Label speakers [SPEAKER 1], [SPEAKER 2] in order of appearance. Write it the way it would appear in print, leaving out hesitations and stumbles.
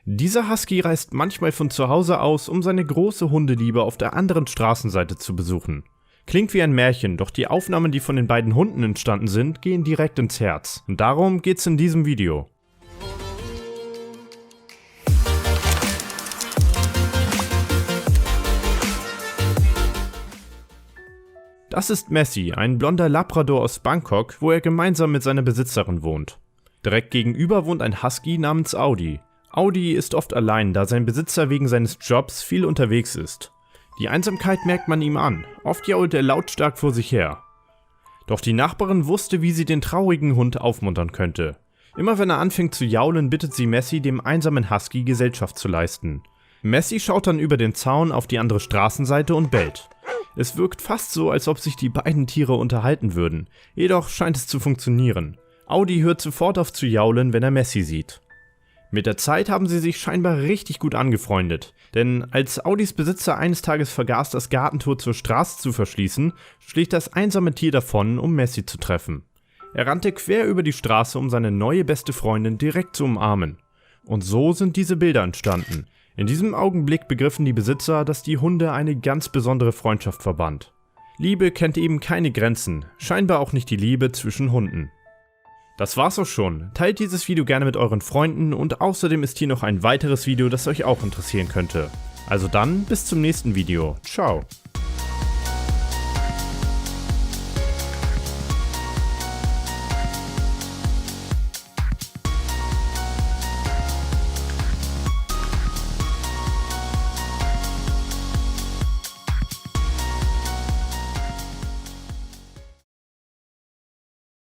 [SPEAKER 1] Dieser Husky reist manchmal von zu Hause aus, um seine große Hundeliebe auf der anderen Straßenseite zu besuchen. Klingt wie ein Märchen, doch die Aufnahmen, die von den beiden Hunden entstanden sind, gehen direkt ins Herz. Und darum geht's in diesem Video. Das ist Messi, ein blonder Labrador aus Bangkok, wo er gemeinsam mit seiner Besitzerin wohnt. Direkt gegenüber wohnt ein Husky namens Audi. Audi ist oft allein, da sein Besitzer wegen seines Jobs viel unterwegs ist. Die Einsamkeit merkt man ihm an, oft jault er lautstark vor sich her. Doch die Nachbarin wusste, wie sie den traurigen Hund aufmuntern könnte. Immer wenn er anfängt zu jaulen, bittet sie Messi, dem einsamen Husky Gesellschaft zu leisten. Messi schaut dann über den Zaun auf die andere Straßenseite und bellt. Es wirkt fast so, als ob sich die beiden Tiere unterhalten würden, jedoch scheint es zu funktionieren. Audi hört sofort auf zu jaulen, wenn er Messi sieht. Mit der Zeit haben sie sich scheinbar richtig gut angefreundet, denn als Audis Besitzer eines Tages vergaß, das Gartentor zur Straße zu verschließen, schlich das einsame Tier davon, um Messi zu treffen. Er rannte quer über die Straße, um seine neue beste Freundin direkt zu umarmen. Und so sind diese Bilder entstanden. In diesem Augenblick begriffen die Besitzer, dass die Hunde eine ganz besondere Freundschaft verband. Liebe kennt eben keine Grenzen, scheinbar auch nicht die Liebe zwischen Hunden. Das war's auch schon. Teilt dieses Video gerne mit euren Freunden und außerdem ist hier noch ein weiteres Video, das euch auch interessieren könnte. Also dann, bis zum nächsten Video. Ciao.